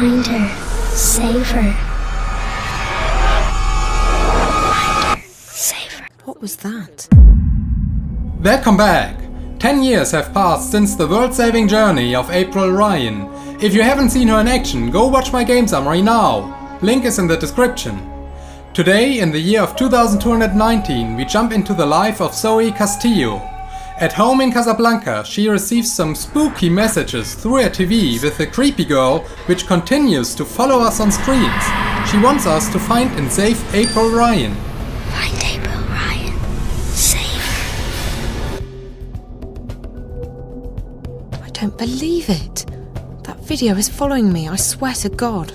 Find her. Save her. Find her. Save her. What was that? Welcome back! 10 years have passed since the world-saving journey of April Ryan. If you haven't seen her in action, go watch my game summary now. Link is in the description. Today, in the year of 2219, we jump into the life of Zoë Castillo. At home in Casablanca, she receives some spooky messages through her TV with a creepy girl which continues to follow us on screens. She wants us to find and save April Ryan. Find April Ryan. Save her. I don't believe it. That video is following me, I swear to God.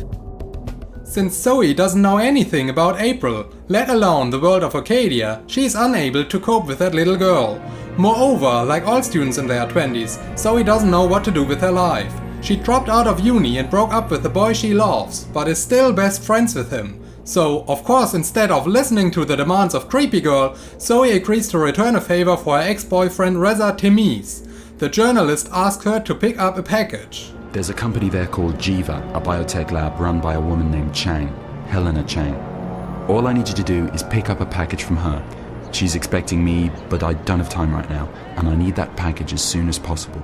Since Zoë doesn't know anything about April, let alone the world of Arcadia, she is unable to cope with that little girl. Moreover, like all students in their 20s, Zoë doesn't know what to do with her life. She dropped out of uni and broke up with the boy she loves, but is still best friends with him. So, of course, instead of listening to the demands of Creepy Girl, Zoë agrees to return a favor for her ex-boyfriend Reza Temiz. The journalist asks her to pick up a package. There's a company there called Jiva, a biotech lab run by a woman named Chang, Helena Chang. All I need you to do is pick up a package from her. She's expecting me, but I don't have time right now, and I need that package as soon as possible.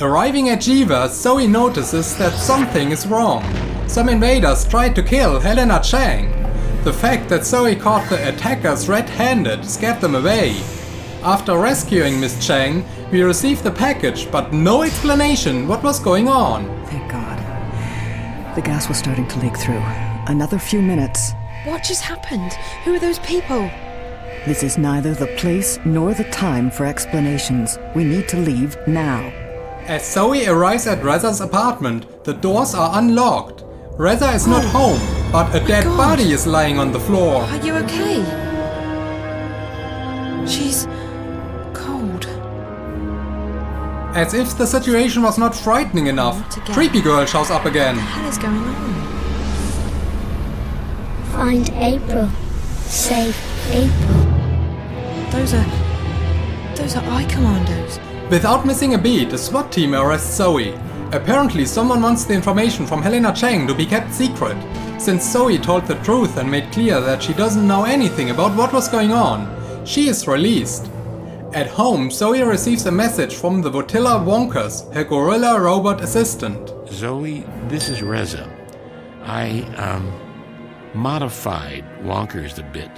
Arriving at Jiva, Zoë notices that something is wrong. Some invaders tried to kill Helena Chang. The fact that Zoë caught the attackers red-handed scared them away. After rescuing Miss Chang, we received the package, but no explanation what was going on. Thank God. The gas was starting to leak through. Another few minutes. What just happened? Who are those people? This is neither the place nor the time for explanations. We need to leave now. As Zoë arrives at Reza's apartment, the doors are unlocked. Reza is not home, but a dead body is lying on the floor. Are you okay? She's cold. As if the situation was not frightening enough, Creepy Girl shows up again. What the hell is going on? Find April. Save April. Those are eye commandos. Without missing a beat, a SWAT team arrests Zoë. Apparently someone wants the information from Helena Chang to be kept secret. Since Zoë told the truth and made clear that she doesn't know anything about what was going on, she is released. At home, Zoë receives a message from the Votilla Wonkers, her gorilla robot assistant. Zoë, this is Reza. I modified Wonkers a bit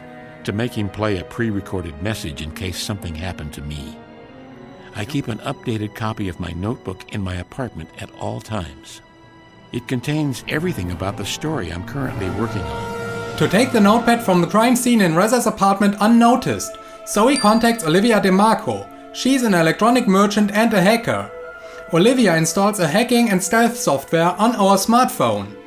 to make him play a pre-recorded message in case something happened to me. I keep an updated copy of my notebook in my apartment at all times. It contains everything about the story I'm currently working on. To take the notepad from the crime scene in Reza's apartment unnoticed, Zoë contacts Olivia DeMarco. She's an electronic merchant and a hacker. Olivia installs a hacking and stealth software on our smartphone.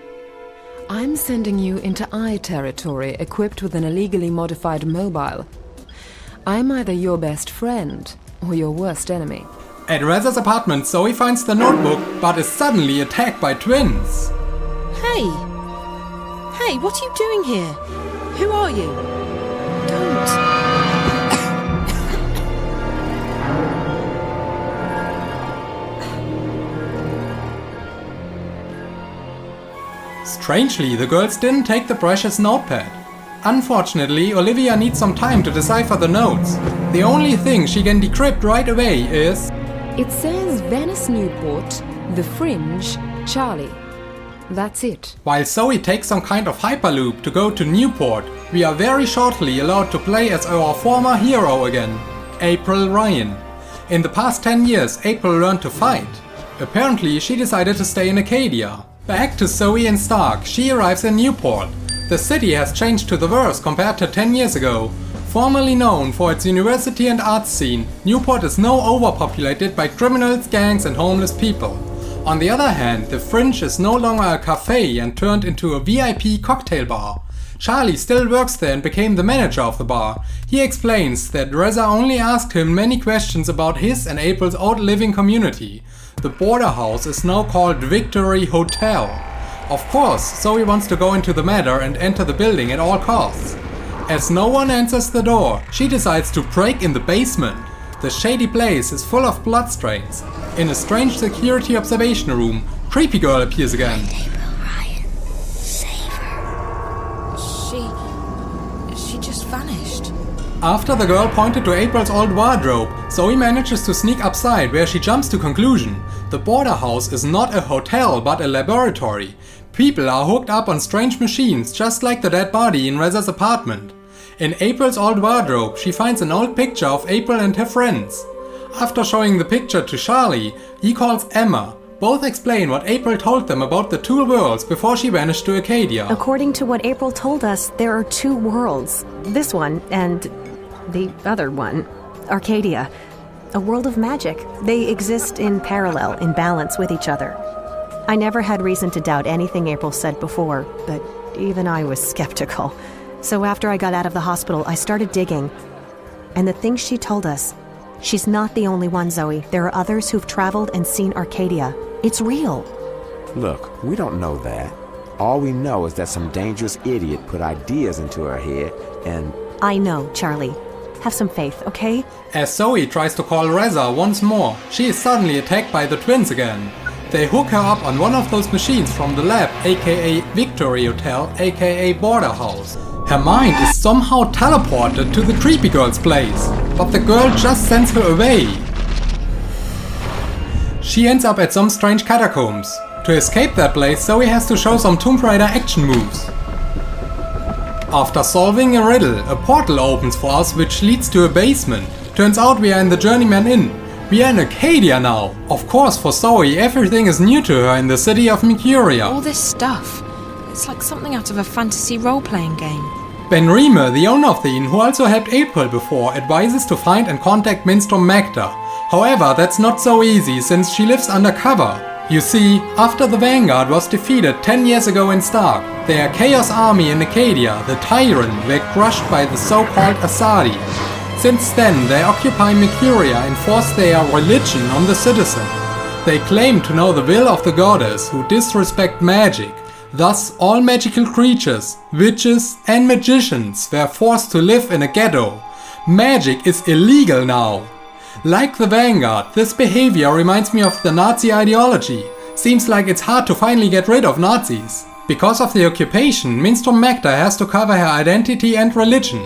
I'm sending you into eye territory equipped with an illegally modified mobile. I'm either your best friend or your worst enemy. At Reza's apartment, Zoë finds the notebook but is suddenly attacked by twins. Hey! Hey, what are you doing here? Who are you? Don't. Strangely, the girls didn't take the precious notepad. Unfortunately, Olivia needs some time to decipher the notes. The only thing she can decrypt right away is... It says Venice Newport, The Fringe, Charlie. That's it. While Zoë takes some kind of hyperloop to go to Newport, we are very shortly allowed to play as our former hero again, April Ryan. In the past 10 years, April learned to fight. Apparently, she decided to stay in Arcadia. Back to Zoë and Stark, she arrives in Newport. The city has changed to the worse compared to 10 years ago. Formerly known for its university and arts scene, Newport is now overpopulated by criminals, gangs and homeless people. On the other hand, the Fringe is no longer a cafe and turned into a VIP cocktail bar. Charlie still works there and became the manager of the bar. He explains that Reza only asked him many questions about his and April's old living community. The border house is now called Victory Hotel. Of course, Zoë wants to go into the matter and enter the building at all costs. As no one answers the door, she decides to break in the basement. The shady place is full of blood stains. In a strange security observation room, Creepy Girl appears again. Find April After the girl pointed to April's old wardrobe, Zoe manages to sneak upside, where she jumps to conclusion. The border house is not a hotel but a laboratory. People are hooked up on strange machines, just like the dead body in Reza's apartment. In April's old wardrobe, she finds an old picture of April and her friends. After showing the picture to Charlie, he calls Emma. Both explain what April told them about the two worlds before she vanished to Arcadia. According to what April told us, there are two worlds. This one and the other one, Arcadia. A world of magic. They exist in parallel, in balance with each other. I never had reason to doubt anything April said before, but even I was skeptical. So after I got out of the hospital, I started digging. And the things she told us, she's not the only one, Zoe. There are others who've traveled and seen Arcadia. It's real. Look, we don't know that. All we know is that some dangerous idiot put ideas into her head and... I know, Charlie. Have some faith, okay? As Zoe tries to call Reza once more, she is suddenly attacked by the twins again. They hook her up on one of those machines from the lab, aka Victory Hotel, aka Border House. Her mind is somehow teleported to the creepy girl's place, but the girl just sends her away. She ends up at some strange catacombs. To escape that place, Zoe has to show some Tomb Raider action moves. After solving a riddle, a portal opens for us which leads to a basement. Turns out we are in the Journeyman Inn. We are in Arcadia now. Of course, for Zoe, everything is new to her in the city of Mercuria. All this stuff. It's like something out of a fantasy role-playing game. Ben Riemer, the owner of the inn, who also helped April before, advises to find and contact Minstrom Magda. However, that's not so easy since she lives undercover. You see, after the Vanguard was defeated 10 years ago in Stark, their Chaos Army in Arcadia, the Tyrant, were crushed by the so-called Asadi. Since then, they occupy Mercuria and force their religion on the citizen. They claim to know the will of the goddess, who disrespect magic. Thus, all magical creatures, witches and magicians were forced to live in a ghetto. Magic is illegal now. Like the Vanguard, this behavior reminds me of the Nazi ideology. Seems like it's hard to finally get rid of Nazis. Because of the occupation, Minstrom Magda has to cover her identity and religion.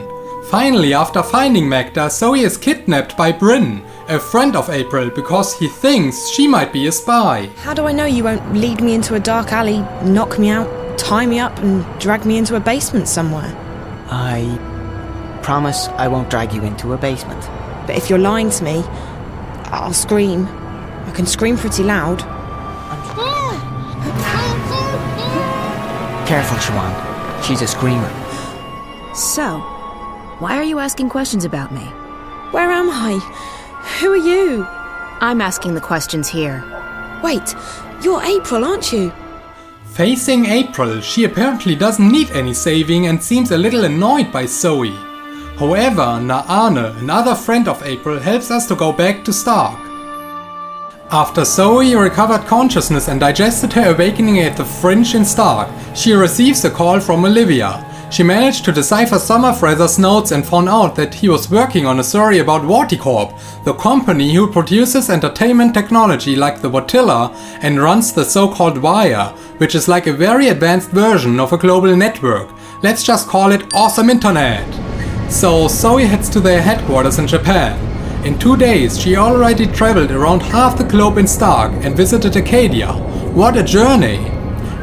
Finally, after finding Magda, Zoe is kidnapped by Bryn, a friend of April, because he thinks she might be a spy. How do I know you won't lead me into a dark alley, knock me out, tie me up and drag me into a basement somewhere? I promise I won't drag you into a basement. But if you're lying to me, I'll scream. I can scream pretty loud. Careful, Siobhan. She's a screamer. So, why are you asking questions about me? Where am I? Who are you? I'm asking the questions here. Wait, you're April, aren't you? Facing April, she apparently doesn't need any saving and seems a little annoyed by Zoe. However, Naane, another friend of April, helps us to go back to Stark. After Zoe recovered consciousness and digested her awakening at the Fringe in Stark, she receives a call from Olivia. She managed to decipher some of Reza's notes and found out that he was working on a story about Vorticorp, the company who produces entertainment technology like the Vortilla and runs the so-called Wire, which is like a very advanced version of a global network. Let's just call it Awesome Internet. So Zoe heads to their headquarters in Japan. In 2 days she already traveled around half the globe in Stark and visited Arcadia. What a journey!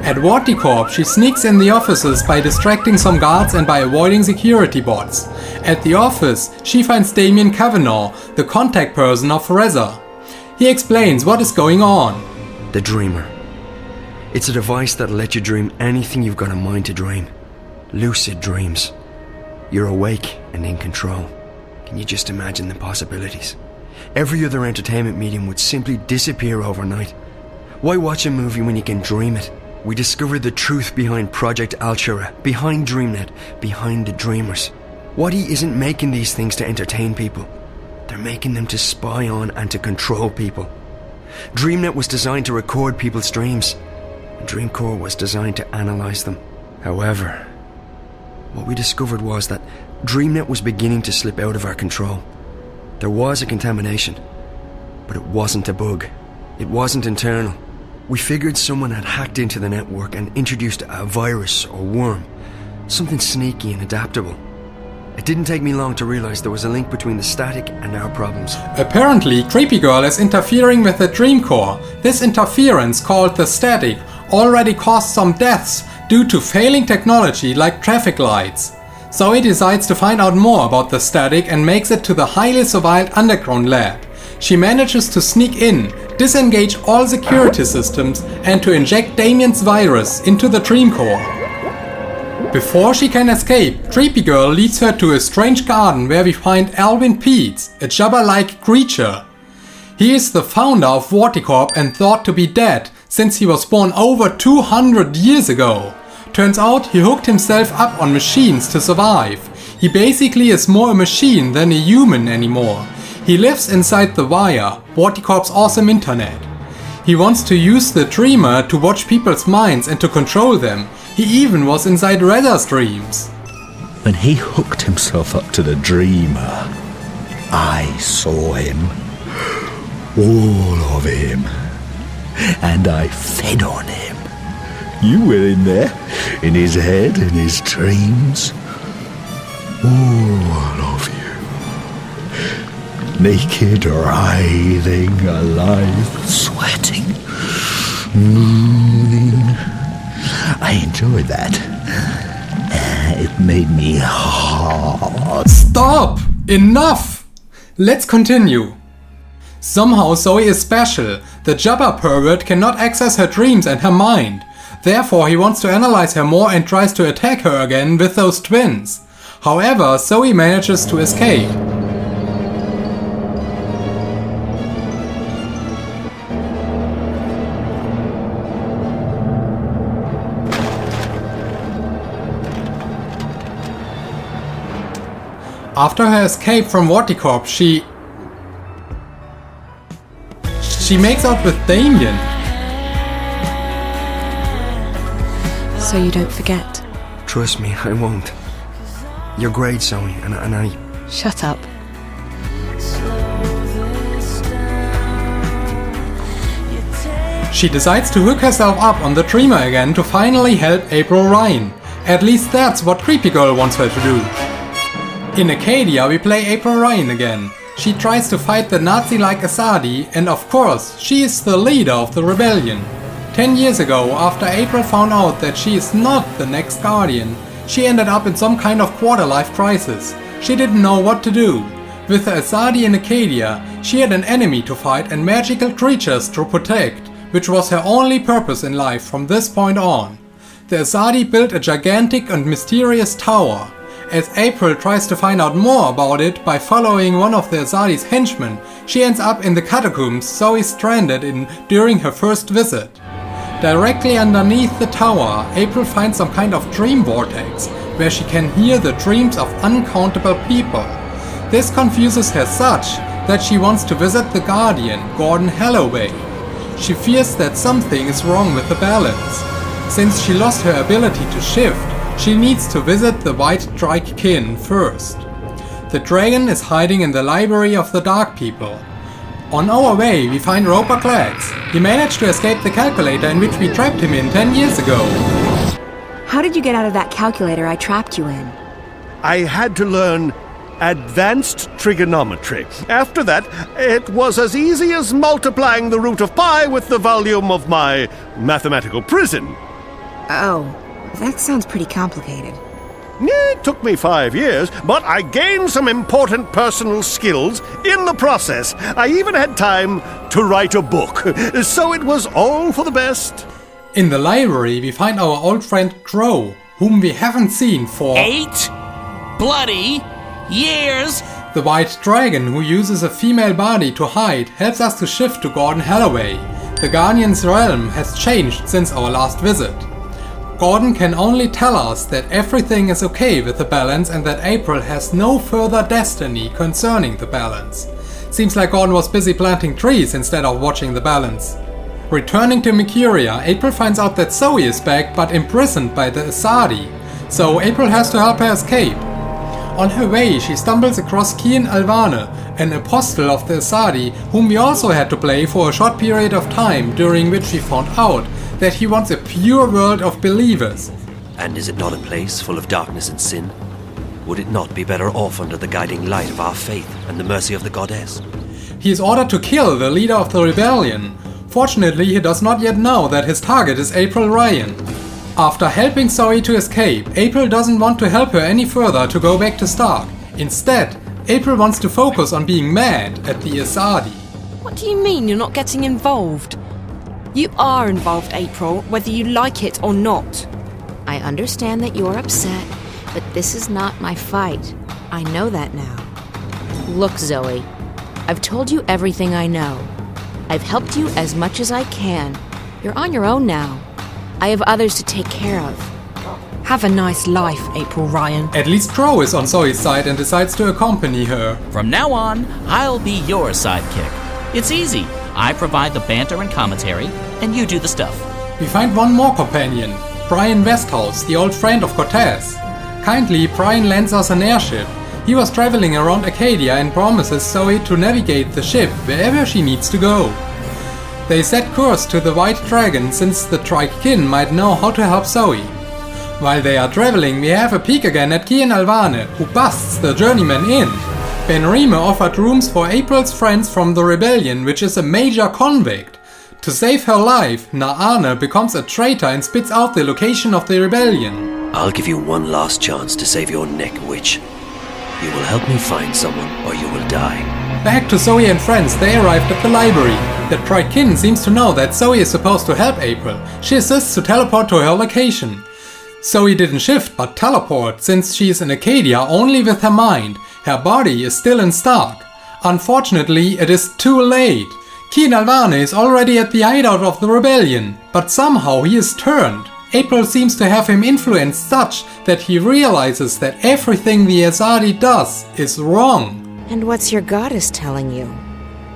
At Vorticorp she sneaks in the offices by distracting some guards and by avoiding security bots. At the office she finds Damien Kavanaugh, the contact person of Reza. He explains what is going on. The Dreamer. It's a device that'll let you dream anything you've got a mind to dream. Lucid dreams. You're awake and in control. Can you just imagine the possibilities? Every other entertainment medium would simply disappear overnight. Why watch a movie when you can dream it? We discovered the truth behind Project Altura, behind DreamNet, behind the Dreamers. Wadi isn't making these things to entertain people. They're making them to spy on and to control people. DreamNet was designed to record people's dreams, and Dreamcore was designed to analyze them. However, what we discovered was that DreamNet was beginning to slip out of our control. There was a contamination, but it wasn't a bug. It wasn't internal. We figured someone had hacked into the network and introduced a virus or worm, something sneaky and adaptable. It didn't take me long to realize there was a link between the static and our problems. Apparently, Creepy Girl is interfering with the dream core. This interference, called the static, already caused some deaths due to failing technology like traffic lights. Zoe decides to find out more about the static and makes it to the highly surveilled underground lab. She manages to sneak in, disengage all security systems and to inject Damien's virus into the dream core. Before she can escape, Creepy Girl leads her to a strange garden where we find Alvin Peets, a Jabba-like creature. He is the founder of Vorticorp and thought to be dead since he was born over 200 years ago. Turns out he hooked himself up on machines to survive. He basically is more a machine than a human anymore. He lives inside the Wire, Vorticorp's awesome internet. He wants to use the Dreamer to watch people's minds and to control them. He even was inside Redder's dreams. When he hooked himself up to the Dreamer, I saw him. All of him. And I fed on him. You were in there, in his head, in his dreams. All of you. Naked, writhing, alive, sweating, moving. I enjoyed that. It made me hard. Stop! Enough! Let's continue. Somehow Zoe is special. The Jabba pervert cannot access her dreams and her mind. Therefore he wants to analyze her more and tries to attack her again with those twins. However, Zoe manages to escape. After her escape from Vorticorp, she makes out with Damien. So you don't forget? Trust me, I won't. You're great, Zoe, and I... Shut up. She decides to hook herself up on the Dreamer again to finally help April Ryan. At least that's what Creepy Girl wants her to do. In Arcadia we play April Ryan again. She tries to fight the Nazi-like Asadi and of course she is the leader of the rebellion. 10 years ago, after April found out that she is not the next Guardian, she ended up in some kind of quarter-life crisis. She didn't know what to do. With the Asadi in Arcadia, she had an enemy to fight and magical creatures to protect, which was her only purpose in life from this point on. The Asadi built a gigantic and mysterious tower. As April tries to find out more about it by following one of the Asadi's henchmen, she ends up in the catacombs Zoe stranded in during her first visit. Directly underneath the tower, April finds some kind of dream vortex, where she can hear the dreams of uncountable people. This confuses her such that she wants to visit the Guardian, Gordon Holloway. She fears that something is wrong with the balance. Since she lost her ability to shift, she needs to visit the White Drake Kin first. The dragon is hiding in the library of the Dark People. On our way, we find Roper Klacks. He managed to escape the calculator in which we trapped him in 10 years ago. How did you get out of that calculator I trapped you in? I had to learn advanced trigonometry. After that, it was as easy as multiplying the root of pi with the volume of my mathematical prison. Oh, that sounds pretty complicated. It took me 5 years, but I gained some important personal skills in the process. I even had time to write a book, so it was all for the best. In the library, we find our old friend Crow, whom we haven't seen for 8 bloody years. The White Dragon, who uses a female body to hide, helps us to shift to Gordon Holloway. The Guardian's realm has changed since our last visit. Gordon can only tell us that everything is okay with the balance and that April has no further destiny concerning the balance. Seems like Gordon was busy planting trees instead of watching the balance. Returning to Mercuria, April finds out that Zoe is back but imprisoned by the Asadi, so April has to help her escape. On her way, she stumbles across Kian Alvane, an apostle of the Asadi, whom we also had to play for a short period of time, during which we found out that he wants a pure world of believers. And is it not a place full of darkness and sin? Would it not be better off under the guiding light of our faith and the mercy of the goddess? He is ordered to kill the leader of the rebellion. Fortunately, he does not yet know that his target is April Ryan. After helping Zoë to escape, April doesn't want to help her any further to go back to Stark. Instead, April wants to focus on being mad at the Asadi. What do you mean you're not getting involved? You are involved, April, whether you like it or not. I understand that you're upset, but this is not my fight. I know that now. Look, Zoë, I've told you everything I know. I've helped you as much as I can. You're on your own now. I have others to take care of. Have a nice life, April Ryan. At least Crow is on Zoe's side and decides to accompany her. From now on, I'll be your sidekick. It's easy. I provide the banter and commentary, and you do the stuff. We find one more companion, Brian Westhouse, the old friend of Cortez. Kindly, Brian lends us an airship. He was traveling around Arcadia and promises Zoë to navigate the ship wherever she needs to go. They set course to the White Dragon since the Trikin might know how to help Zoë. While they are traveling, we have a peek again at Kian Alvane, who busts the journeyman in. Ben Rime offered rooms for April's friends from the rebellion, which is a major convict. To save her life, Naane becomes a traitor and spits out the location of the rebellion. I'll give you one last chance to save your neck, witch. You will help me find someone, or you will die. Back to Zoë and friends, they arrived at the library. The Trikin seems to know that Zoë is supposed to help April. She assists to teleport to her location. Zoë didn't shift but teleport, since she is in Arcadia only with her mind. Her body is still in Stark. Unfortunately, it is too late. Kian Alvane is already at the hideout of the rebellion, but somehow he is turned. April seems to have him influenced such that he realizes that everything the Asadi does is wrong. And what's your goddess telling you?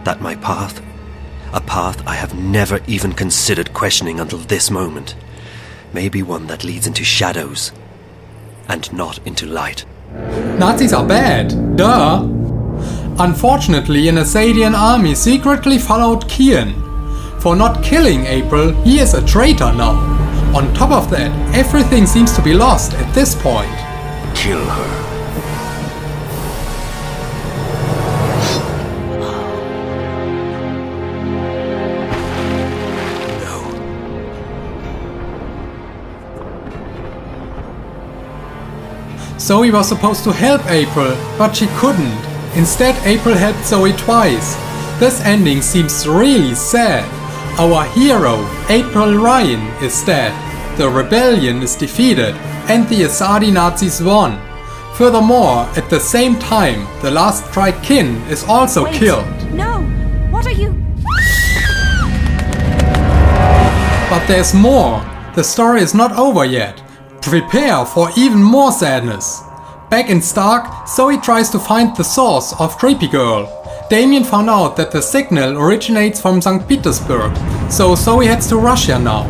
That my path, a path I have never even considered questioning until this moment, may be one that leads into shadows and not into light. Nazis are bad, duh! Unfortunately, an Asadian army secretly followed Kian. For not killing April, he is a traitor now. On top of that, everything seems to be lost at this point. Kill her. Zoë was supposed to help April, but she couldn't. Instead, April helped Zoë twice. This ending seems really sad. Our hero, April Ryan, is dead. The rebellion is defeated, and the Asadi Nazis won. Furthermore, at the same time, the last Trikin is also killed. No! What are you... But there's more. The story is not over yet. Prepare for even more sadness. Back in Stark, Zoë tries to find the source of Creepy Girl. Damien found out that the signal originates from St. Petersburg, so Zoë heads to Russia now.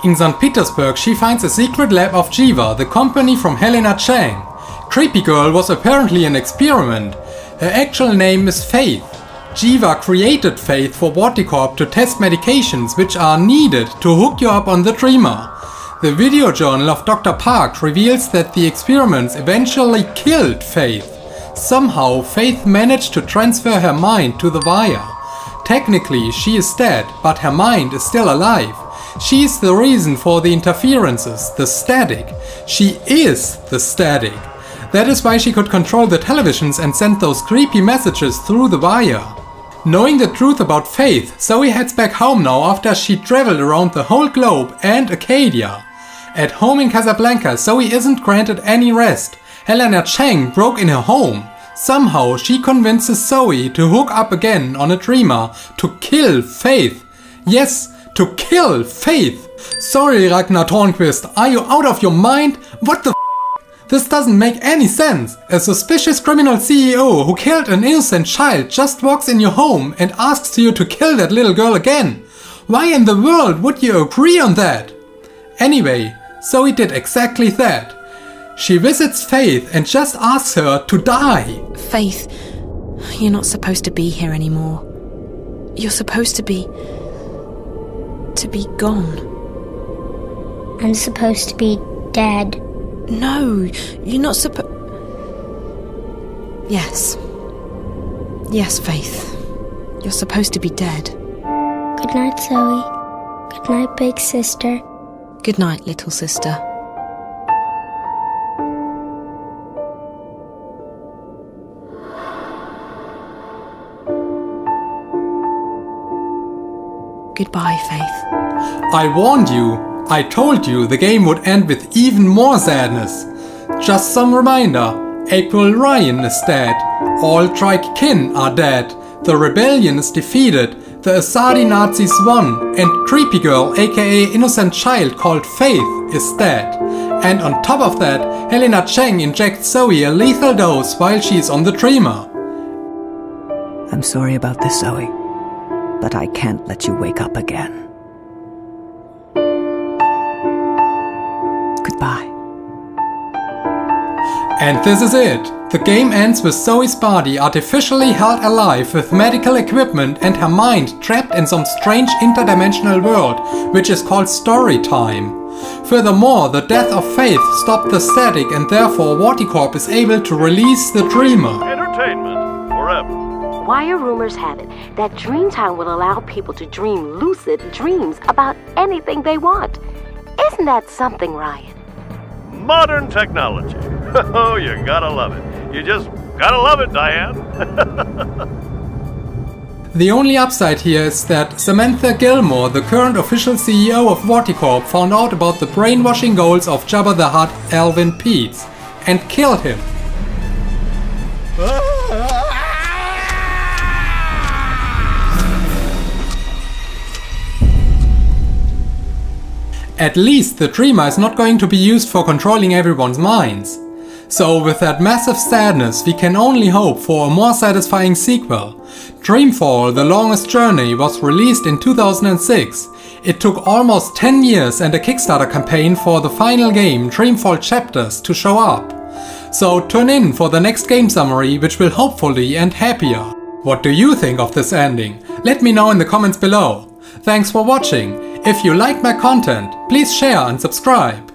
In St. Petersburg, she finds a secret lab of Jiva, the company from Helena Chang. Creepy Girl was apparently an experiment. Her actual name is Faith. Jiva created Faith for Vorticorp to test medications which are needed to hook you up on the Dreamer. The video journal of Dr. Park reveals that the experiments eventually killed Faith. Somehow, Faith managed to transfer her mind to the wire. Technically, she is dead, but her mind is still alive. She is the reason for the interferences, the static. She is the static. That is why she could control the televisions and send those creepy messages through the wire. Knowing the truth about Faith, Zoë heads back home now after she traveled around the whole globe and Arcadia. At home in Casablanca, Zoë isn't granted any rest. Helena Chang broke in her home. Somehow she convinces Zoë to hook up again on a Dreamer to kill Faith. Yes, to kill Faith! Sorry, Ragnar Tørnquist, are you out of your mind? What the f***? This doesn't make any sense. A suspicious criminal CEO who killed an innocent child just walks in your home and asks you to kill that little girl again. Why in the world would you agree on that? Anyway, Zoë did exactly that. She visits Faith and just asks her to die. Faith, you're not supposed to be here anymore. You're supposed to be gone. I'm supposed to be dead. No, you're not supposed... Yes. Yes, Faith. You're supposed to be dead. Good night, Zoe. Good night, big sister. Good night, little sister. Goodbye, Faith. I warned you. I told you the game would end with even more sadness. Just some reminder, April Ryan is dead. All Trike kin are dead. The rebellion is defeated. The Asadi Nazis won. And Creepy Girl, aka Innocent Child called Faith, is dead. And on top of that, Helena Cheng injects Zoe a lethal dose while she is on the Dreamer. I'm sorry about this, Zoe, but I can't let you wake up again. Goodbye. And this is it. The game ends with Zoe's body artificially held alive with medical equipment and her mind trapped in some strange interdimensional world, which is called story time. Furthermore, the death of Faith stopped the static and therefore Vorticorp is able to release the Dreamer. Entertainment forever. Wire rumors have it that Dreamtime will allow people to dream lucid dreams about anything they want. Isn't that something, Ryan? Modern technology. Oh, you gotta love it. You just gotta love it, Diane. The only upside here is that Samantha Gilmore, the current official CEO of Vorticorp, found out about the brainwashing goals of Jabba the Hutt Alvin Peets and killed him. At least the Dreamer is not going to be used for controlling everyone's minds. So with that massive sadness, we can only hope for a more satisfying sequel. Dreamfall: The Longest Journey was released in 2006. It took almost 10 years and a Kickstarter campaign for the final game, Dreamfall Chapters, to show up. So tune in for the next game summary, which will hopefully end happier. What do you think of this ending? Let me know in the comments below. Thanks for watching. If you liked my content, please share and subscribe.